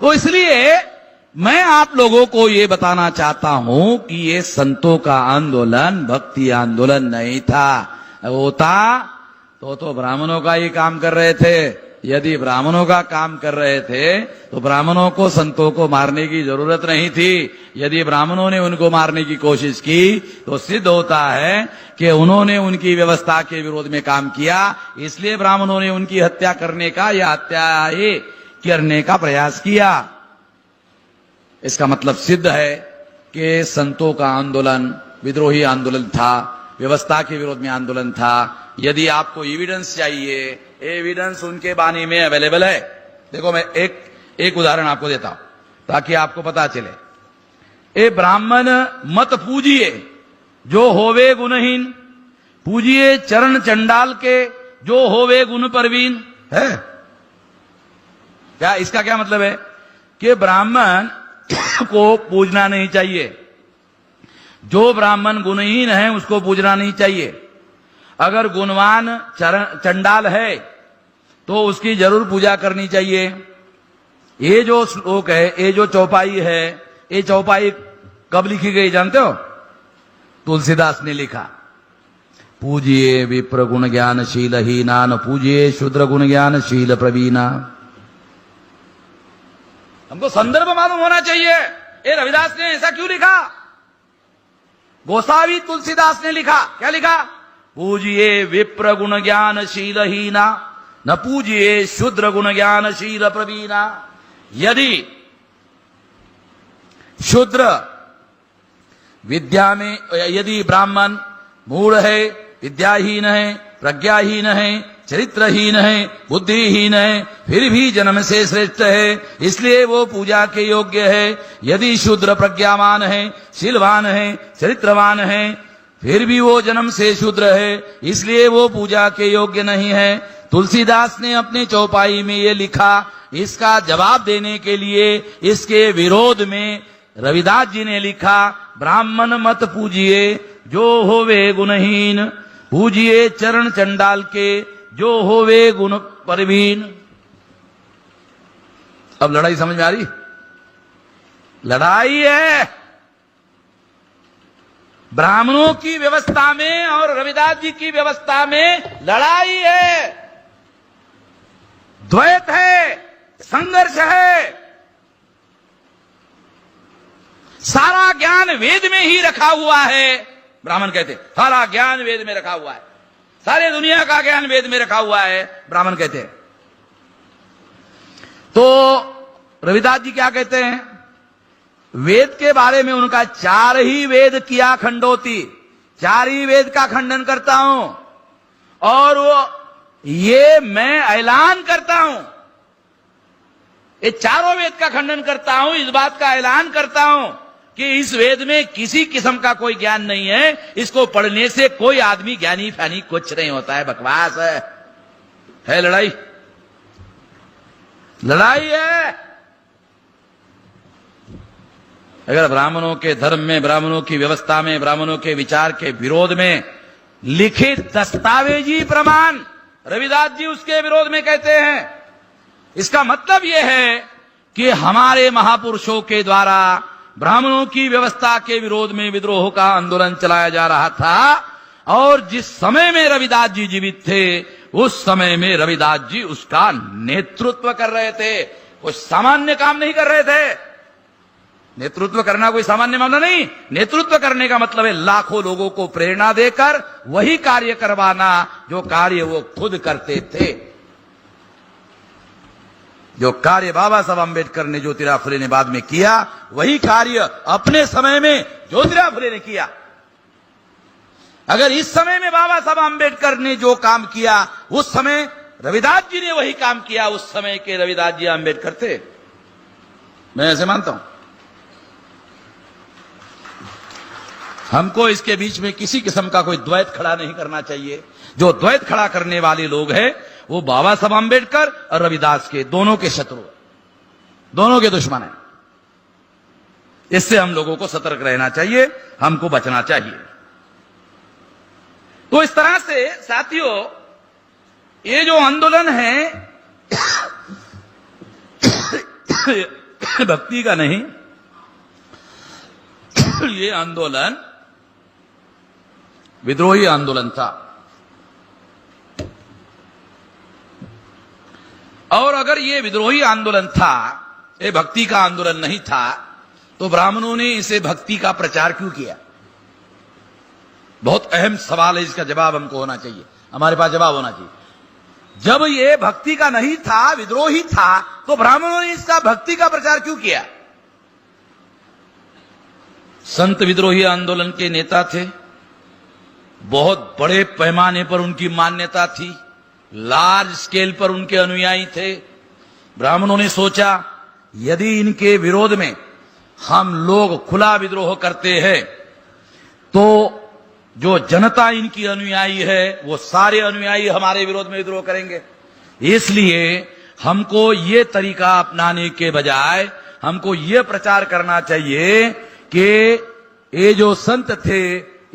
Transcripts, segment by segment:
तो इसलिए मैं आप लोगों को ये बताना चाहता हूं कि ये संतों का आंदोलन भक्ति आंदोलन नहीं था। वो था तो ब्राह्मणों का ही काम कर रहे थे। यदि ब्राह्मणों का काम कर रहे थे तो ब्राह्मणों को संतों को मारने की जरूरत नहीं थी। यदि ब्राह्मणों ने उनको मारने की कोशिश की तो सिद्ध होता है कि उन्होंने उनकी व्यवस्था के विरोध में काम किया, इसलिए ब्राह्मणों ने उनकी हत्या करने का या हत्या करने का प्रयास किया। इसका मतलब सिद्ध है कि संतों का आंदोलन विद्रोही आंदोलन था, व्यवस्था के विरोध में आंदोलन था। यदि आपको एविडेंस चाहिए, एविडेंस उनके बानी में अवेलेबल है। देखो मैं एक उदाहरण आपको देता हूं ताकि आपको पता चले। ए ब्राह्मण मत पूजिए जो होवे गुणहीन, पूजिए चरण चंडाल के जो होवे गुण परवीन है। क्या इसका क्या मतलब है कि ब्राह्मण को पूजना नहीं चाहिए, जो ब्राह्मण गुणहीन है उसको पूजना नहीं चाहिए। अगर गुणवान चंडाल है तो उसकी जरूर पूजा करनी चाहिए। ये जो श्लोक है, ये जो चौपाई है, ये चौपाई कब लिखी गई जानते हो? तुलसीदास ने लिखा। पूजिए विप्र गुण ज्ञानशील हीना, न पूजिए शूद्र गुण ज्ञानशील प्रवीणा। हमको संदर्भ मालूम होना चाहिए। ये रविदास ने ऐसा क्यों लिखा? गोसावी तुलसीदास ने लिखा। क्या लिखा? पूजिए विप्र गुण ज्ञानशील हीना, न पूजिए शूद्र गुण ज्ञानशील प्रवीणा। यदि शूद्र विद्या में, यदि ब्राह्मण मूढ़ है, विद्याहीन है, प्रज्ञाहीन है, चरित्रहीन है, बुद्धिहीन है, फिर भी जन्म से श्रेष्ठ है, इसलिए वो पूजा के योग्य है। यदि शूद्र प्रज्ञावान है, शीलवान है, चरित्रवान है, फिर भी वो जन्म से शूद्र है, इसलिए वो पूजा के योग्य नहीं है। तुलसीदास ने अपने चौपाई में ये लिखा। इसका जवाब देने के लिए इसके विरोध में रविदास जी ने लिखा, ब्राह्मण मत पूजिए जो होवे गुणहीन, पूजिए चरण चंडाल के जो होवे गुण परवीन। अब लड़ाई समझ में आ रही? लड़ाई है ब्राह्मणों की व्यवस्था में और रविदास जी की व्यवस्था में लड़ाई है, द्वैत है, संघर्ष है। सारा ज्ञान वेद में ही रखा हुआ है। ब्राह्मण कहते सारा ज्ञान वेद में रखा हुआ है, सारे दुनिया का ज्ञान वेद में रखा हुआ है, ब्राह्मण कहते हैं। तो रविदास जी क्या कहते हैं? वेद के बारे में उनका 4 ही वेद किया खंडोती, 4 ही वेद का खंडन करता हूं, और वो ये मैं ऐलान करता हूं, ये चारों वेद का खंडन करता हूं, इस बात का ऐलान करता हूं कि इस वेद में किसी किस्म का कोई ज्ञान नहीं है। इसको पढ़ने से कोई आदमी ज्ञानी फैनी कुछ नहीं होता है, बकवास है लड़ाई, लड़ाई है। अगर ब्राह्मणों के धर्म में, ब्राह्मणों की व्यवस्था में, ब्राह्मणों के विचार के विरोध में लिखित दस्तावेजी प्रमाण रविदास जी उसके विरोध में कहते हैं, इसका मतलब यह है कि हमारे महापुरुषों के द्वारा ब्राह्मणों की व्यवस्था के विरोध में विद्रोह का आंदोलन चलाया जा रहा था, और जिस समय में रविदास जी जीवित थे उस समय में रविदास जी उसका नेतृत्व कर रहे थे। कुछ सामान्य काम नहीं कर रहे थे। नेतृत्व करना कोई सामान्य मामला नहीं। नेतृत्व करने का मतलब है लाखों लोगों को प्रेरणा देकर वही कार्य करवाना जो कार्य वो खुद करते थे। जो कार्य बाबा साहब अम्बेडकर ने, ज्योतिराव फुले ने बाद में किया, वही कार्य अपने समय में ज्योतिराव फुले ने किया। अगर इस समय में बाबा साहब अम्बेडकर ने जो काम किया उस समय रविदास जी ने वही काम किया, उस समय के रविदास जी अम्बेडकर थे। मैं ऐसे मानता हूं। हमको इसके बीच में किसी किस्म का कोई द्वैत खड़ा नहीं करना चाहिए। जो द्वैत खड़ा करने वाले लोग हैं वो बाबा साहब अम्बेडकर और रविदास के दोनों के शत्रु, दोनों के दुश्मन हैं। इससे हम लोगों को सतर्क रहना चाहिए, हमको बचना चाहिए। तो इस तरह से साथियों, ये जो आंदोलन है भक्ति का नहीं, ये आंदोलन विद्रोही आंदोलन था। और अगर ये विद्रोही आंदोलन था, ये भक्ति का आंदोलन नहीं था, तो ब्राह्मणों ने इसे भक्ति का प्रचार क्यों किया? बहुत अहम सवाल है, इसका जवाब हमको होना चाहिए, हमारे पास जवाब होना चाहिए। जब ये भक्ति का नहीं था, विद्रोही था, तो ब्राह्मणों ने इसका भक्ति का प्रचार क्यों किया? संत विद्रोही आंदोलन के नेता थे, बहुत बड़े पैमाने पर उनकी मान्यता थी, लार्ज स्केल पर उनके अनुयायी थे। ब्राह्मणों ने सोचा यदि इनके विरोध में हम लोग खुला विद्रोह करते हैं तो जो जनता इनकी अनुयायी है वो सारे अनुयायी हमारे विरोध में विद्रोह करेंगे। इसलिए हमको ये तरीका अपनाने के बजाय हमको ये प्रचार करना चाहिए कि ये जो संत थे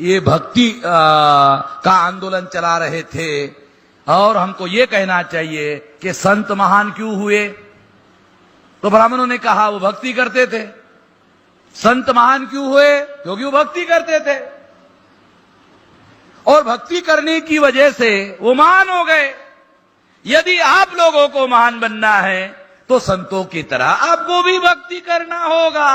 ये भक्ति का आंदोलन चला रहे थे, और हमको ये कहना चाहिए कि संत महान क्यों हुए? तो ब्राह्मणों ने कहा वो भक्ति करते थे। संत महान क्यों हुए? क्योंकि वो भक्ति करते थे, और भक्ति करने की वजह से वो महान हो गए। यदि आप लोगों को महान बनना है तो संतों की तरह आपको भी भक्ति करना होगा।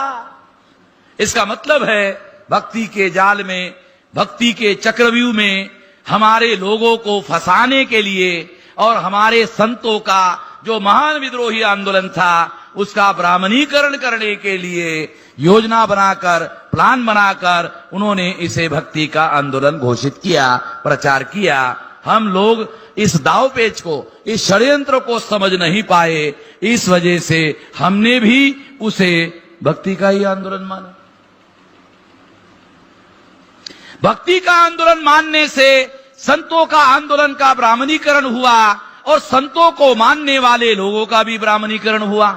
इसका मतलब है भक्ति के जाल में, भक्ति के चक्रव्यूह में हमारे लोगों को फंसाने के लिए और हमारे संतों का जो महान विद्रोही आंदोलन था उसका ब्राह्मणीकरण करने के लिए योजना बनाकर, प्लान बनाकर उन्होंने इसे भक्ति का आंदोलन घोषित किया, प्रचार किया। हम लोग इस दावपेच को, इस षड्यंत्र को समझ नहीं पाए, इस वजह से हमने भी उसे भक्ति का ही आंदोलन माना। भक्ति का आंदोलन मानने से संतों का आंदोलन का ब्राह्मणीकरण हुआ, और संतों को मानने वाले लोगों का भी ब्राह्मणीकरण हुआ।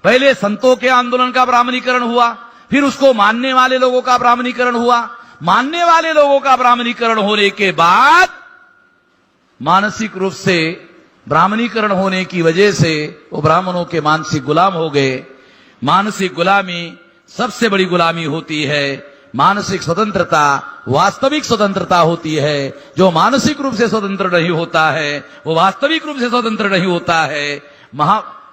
पहले संतों के आंदोलन का ब्राह्मणीकरण हुआ, फिर उसको मानने वाले लोगों का ब्राह्मणीकरण हुआ। मानने वाले लोगों का ब्राह्मणीकरण होने के बाद मानसिक रूप से ब्राह्मणीकरण होने की वजह से वो ब्राह्मणों के मानसिक गुलाम हो गए। मानसिक गुलामी सबसे बड़ी गुलामी होती है। मानसिक स्वतंत्रता वास्तविक स्वतंत्रता होती है। जो मानसिक रूप से स्वतंत्र नहीं होता है वो वास्तविक रूप से स्वतंत्र नहीं होता है।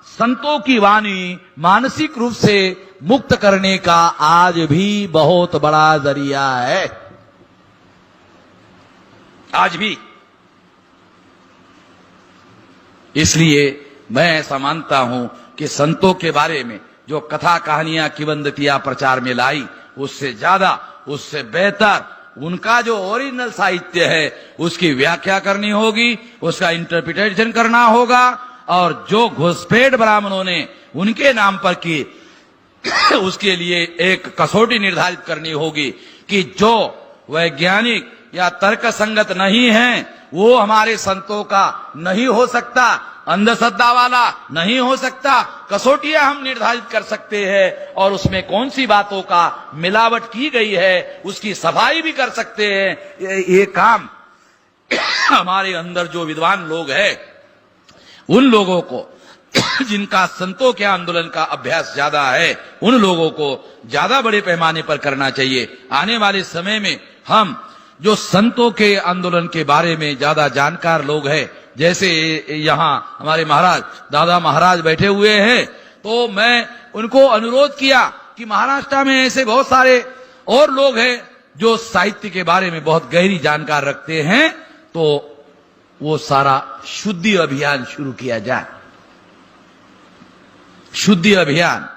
संतों की वाणी मानसिक रूप से मुक्त करने का आज भी बहुत बड़ा जरिया है, आज भी। इसलिए मैं ऐसा मानता हूं कि संतों के बारे में जो कथा कहानियां किंवदंतियां प्रचार में लाई, उससे ज्यादा, उससे बेहतर उनका जो ओरिजिनल साहित्य है उसकी व्याख्या करनी होगी, उसका इंटरप्रिटेशन करना होगा। और जो घुसपैठ ब्राह्मणों ने उनके नाम पर की उसके लिए एक कसौटी निर्धारित करनी होगी कि जो वैज्ञानिक या तर्क संगत नहीं है वो हमारे संतों का नहीं हो सकता, अंधश्रद्धा वाला नहीं हो सकता। कसौटियां हम निर्धारित कर सकते हैं और उसमें कौन सी बातों का मिलावट की गई है उसकी सफाई भी कर सकते हैं। ये काम हमारे अंदर जो विद्वान लोग हैं उन लोगों को, जिनका संतों के आंदोलन का अभ्यास ज्यादा है, उन लोगों को ज्यादा बड़े पैमाने पर करना चाहिए। आने वाले समय में हम जो संतों के आंदोलन के बारे में ज्यादा जानकार लोग हैं, जैसे यहाँ हमारे महाराज दादा महाराज बैठे हुए हैं, तो मैं उनको अनुरोध किया कि महाराष्ट्र में ऐसे बहुत सारे और लोग हैं जो साहित्य के बारे में बहुत गहरी जानकार रखते हैं, तो वो सारा शुद्धि अभियान शुरू किया जाए। शुद्धि अभियान